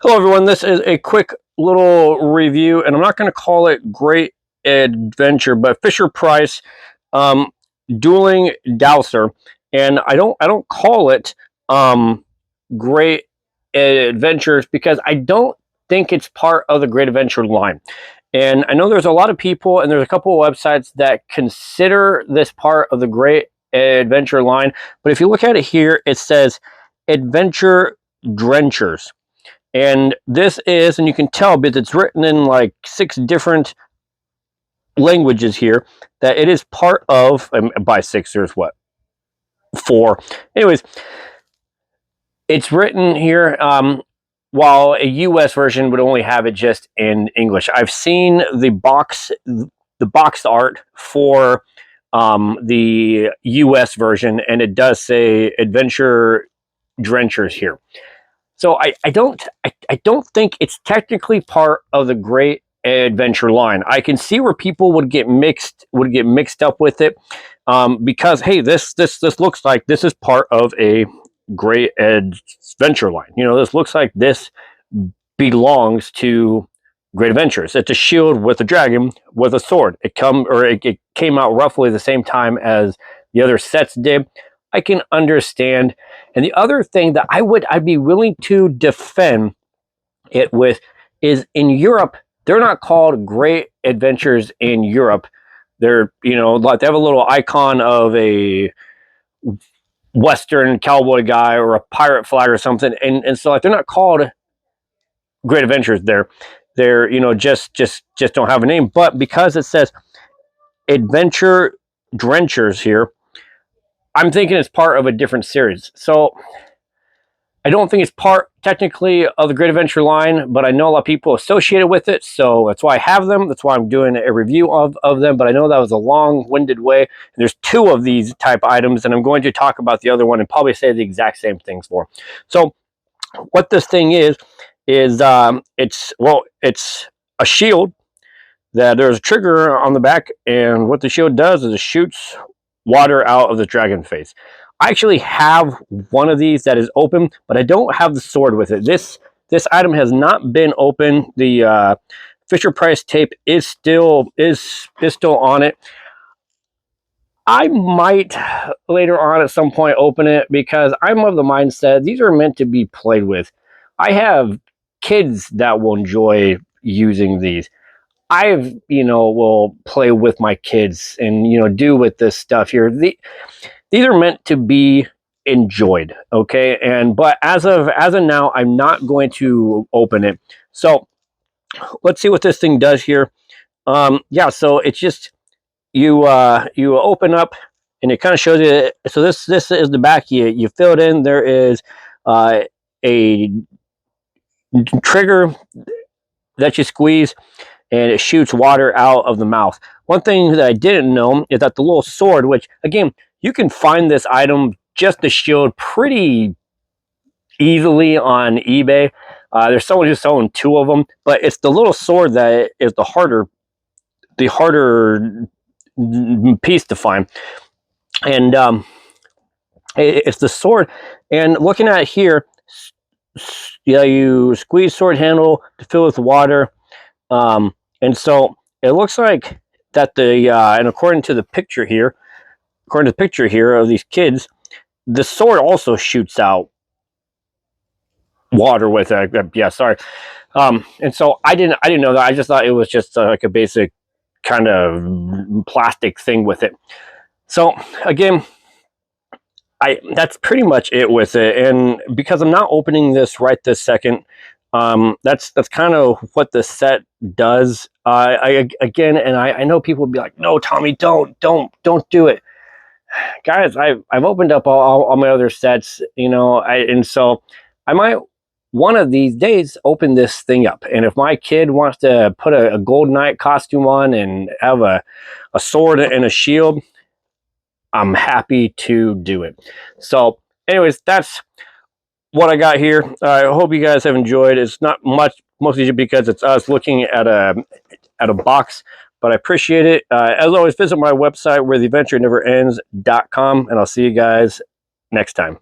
Hello everyone, this is a quick little review, and I'm not going to call it Great Adventure, but Fisher-Price Dueling Douser, and I don't call it Great Adventures because I don't think it's part of the Great Adventure line. And I know there's a lot of people, and there's a couple of websites that consider this part of the Great Adventure line, but if you look at it here, it says Adventure Drenchers. And this is, and you can tell because it's written in like 6 different languages here, that it is part of, by 6, there's what, 4. Anyways, it's written here, while a US version would only have it just in English. I've seen the box art for the US version, and it does say Adventure Drenchers here. So I don't think it's technically part of the Great Adventure line. I can see where people would get mixed up with it, because hey, this looks like this is part of a Great Adventure line. You know, this looks like this belongs to Great Adventures. It's a shield with a dragon with a sword. It came out roughly the same time as the other sets did. I can understand. And the other thing that I'd be willing to defend it with is, in Europe, they're not called Great Adventures in Europe. They're, you know, like they have a little icon of a Western cowboy guy or a pirate flag or something. And so like they're not called Great Adventures there. They're, you know, just don't have a name. But because it says Adventure Drenchers here, I'm thinking it's part of a different series. So I don't think it's part technically of the Great Adventure line, but I know a lot of people associated with it. So that's why I have them. That's why I'm doing a review of them. But I know that was a long-winded way. And there's 2 of these type items, and I'm going to talk about the other one and probably say the exact same things for. So what this thing is it's a shield that there's a trigger on the back, and what the shield does is it shoots water out of the dragon face. I actually have one of these that is open, but I don't have the sword with it. This item has not been open. The Fisher-Price tape is still on it. I might later on at some point open it because I'm of the mindset these are meant to be played with. I have kids that will enjoy using these. Will play with my kids and, do with this stuff here. These are meant to be enjoyed, okay? But as of now, I'm not going to open it. So let's see what this thing does here. Yeah, so it's just you open up and it kind of shows you. So this is the back. You fill it in. There is a trigger that you squeeze, and it shoots water out of the mouth. One thing that I didn't know is that the little sword, which again, you can find this item, just the shield, pretty easily on eBay. There's someone who's selling 2 of them, but it's the little sword that is the harder piece to find. And it's the sword. And looking at it here, you squeeze sword handle to fill with water. And so it looks like that and according to the picture here of these kids, the sword also shoots out water with it. Yeah, sorry. And so I didn't know that. I just thought it was just like a basic kind of plastic thing with it. So again, that's pretty much it with it. And because I'm not opening this right this second, that's kind of what the set does. I know people will be like, no, Tommy, don't do it. Guys, I've opened up all my other sets, and so I might one of these days open this thing up. And if my kid wants to put a gold knight costume on and have a sword and a shield, I'm happy to do it. So anyways, that's what I got here. I hope you guys have enjoyed. It's not much, mostly because it's us looking at a box, but I appreciate it. As always, visit my website, wheretheadventureneverends.com, and I'll see you guys next time.